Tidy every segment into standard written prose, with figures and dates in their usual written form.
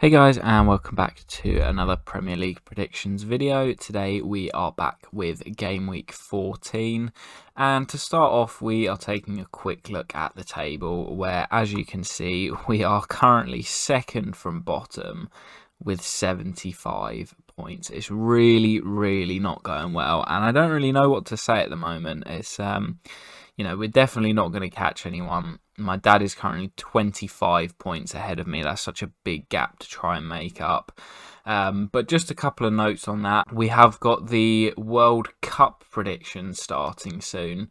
Hey guys, and welcome back to another Premier League predictions video. Today we are back with Gameweek 14, and to start off we are taking a quick look at the table where, as you can see, we are currently second from bottom with 75 points. It's really not going well, and I don't really know what to say at the moment. It's we're definitely not going to catch anyone. My dad is currently 25 points ahead of me. That's such a big gap to try and make up. But just a couple of notes on that. We have got the World Cup predictions starting soon,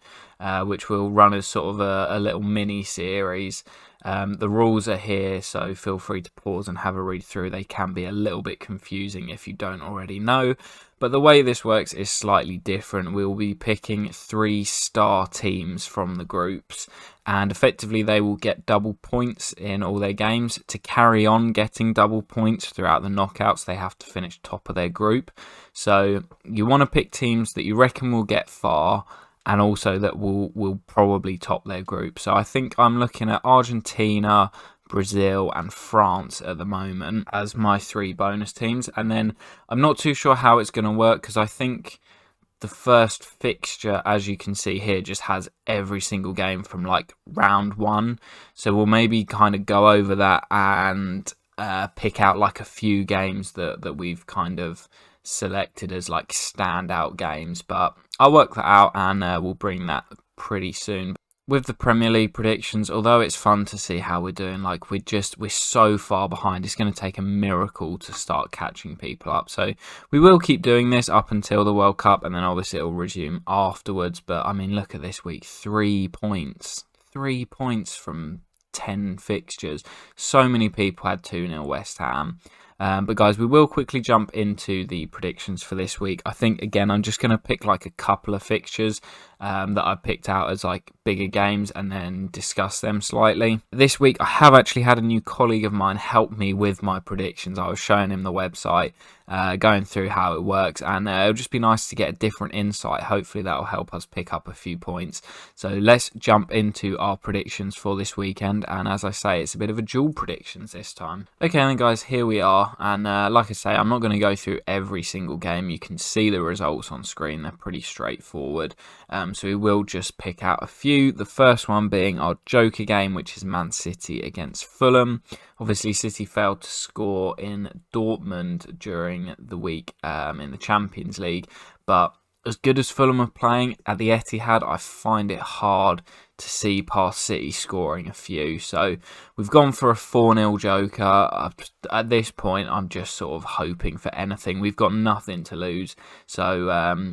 which will run as sort of a little mini series. The rules are here, so feel free to pause and have a read through. They can be a little bit confusing if you don't already know. But the way this works is slightly different. We'll be picking 3-star teams from the groups, and effectively they will get double points in all their games. To carry on getting double points throughout the knockouts, they have to finish top of their group. So you want to pick teams that you reckon will get far, and also that will probably top their group. So I think I'm looking at Argentina, Brazil and France at the moment as my 3 bonus teams. And then I'm not too sure how it's going to work, because I think the first fixture, as you can see here, just has every single game from like round 1. So we'll maybe kind of go over that and pick out like a few games that we've kind of selected as like standout games. But I'll work that out, and we'll bring that pretty soon. With the Premier League predictions, although it's fun to see how we're doing, like we're so far behind, it's going to take a miracle to start catching people up. So we will keep doing this up until the World Cup, and then obviously it will resume afterwards. But I mean, look at this week, 3 points. 3 points from 10 fixtures. So many people had 2-0 West Ham. But guys, we will quickly jump into the predictions for this week. I think, again, I'm just going to pick like a couple of fixtures that I picked out as like bigger games and then discuss them slightly. This week, I have actually had a new colleague of mine help me with my predictions. I was showing him the website, going through how it works, and it'll just be nice to get a different insight. Hopefully that will help us pick up a few points. So let's jump into our predictions for this weekend, and as I say, it's a bit of a dual predictions this time. Okay then guys, here we are, and like I say, I'm not going to go through every single game. You can see the results on screen, they're pretty straightforward. So we will just pick out a few. The first one being our joker game, which is Man City against Fulham. Obviously, City failed to score in Dortmund during the week in the Champions League. But as good as Fulham are playing at the Etihad, I find it hard to see past City scoring a few. So we've gone for a 4-0 joker. At this point, I'm just sort of hoping for anything. We've got nothing to lose. So,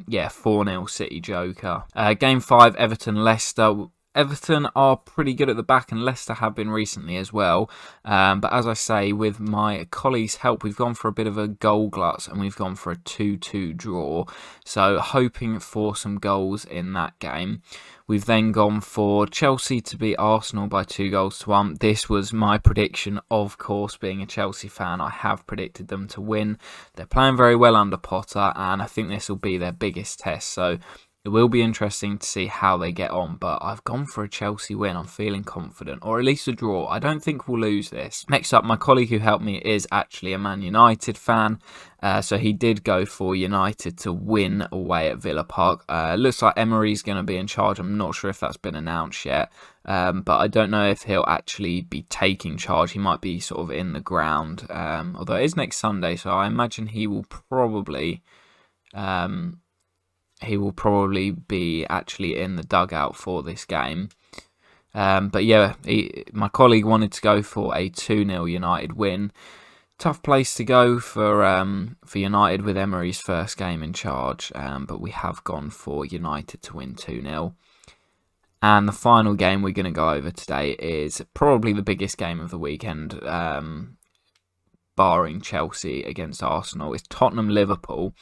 yeah, 4-0 City joker. Game 5, Everton-Leicester. Everton are pretty good at the back, and Leicester have been recently as well. But as I say, with my colleague's help, we've gone for a bit of a goal glut, and we've gone for a 2-2 draw. So hoping for some goals in that game. We've then gone for Chelsea to beat Arsenal by 2-1. This was my prediction, of course, being a Chelsea fan. I have predicted them to win. They're playing very well under Potter, and I think this will be their biggest test. So it will be interesting to see how they get on, but I've gone for a Chelsea win. I'm feeling confident, or at least a draw. I don't think we'll lose this. Next up, my colleague who helped me is actually a Man United fan, so he did go for United to win away at Villa Park. Looks like Emery's going to be in charge. I'm not sure if that's been announced yet, but I don't know if he'll actually be taking charge. He might be sort of in the ground, although it is next Sunday, so I imagine he will probably be actually in the dugout for this game. But yeah, my colleague wanted to go for a 2-0 United win. Tough place to go for United with Emery's first game in charge, but we have gone for United to win 2-0. And the final game we're going to go over today is probably the biggest game of the weekend, barring Chelsea against Arsenal. It's Tottenham-Liverpool,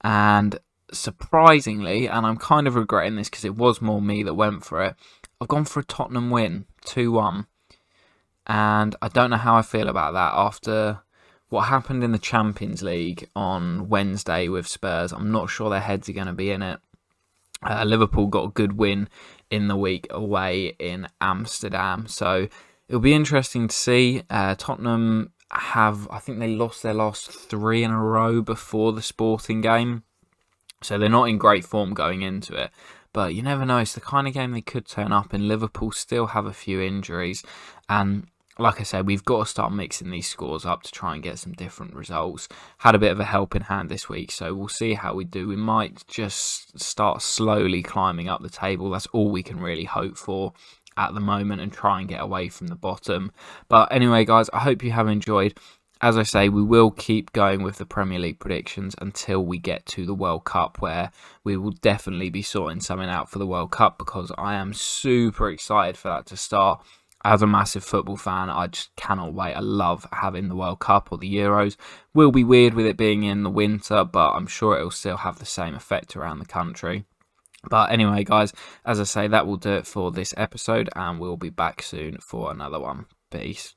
and surprisingly, and I'm kind of regretting this because it was more me that went for it, I've gone for a Tottenham win, 2-1. And I don't know how I feel about that after what happened in the Champions League on Wednesday with Spurs. I'm not sure their heads are going to be in it. Liverpool got a good win in the week away in Amsterdam. So it'll be interesting to see. Tottenham I think they lost their last 3 in a row before the Sporting game. So they're not in great form going into it. But you never know, it's the kind of game they could turn up in. Liverpool still have a few injuries. And like I said, we've got to start mixing these scores up to try and get some different results. Had a bit of a helping hand this week, so we'll see how we do. We might just start slowly climbing up the table. That's all we can really hope for at the moment and try and get away from the bottom. But anyway, guys, I hope you have enjoyed. As I say, we will keep going with the Premier League predictions until we get to the World Cup, where we will definitely be sorting something out for the World Cup, because I am super excited for that to start. As a massive football fan, I just cannot wait. I love having the World Cup or the Euros. Will be weird with it being in the winter, but I'm sure it will still have the same effect around the country. But anyway, guys, as I say, that will do it for this episode, and we'll be back soon for another one. Peace.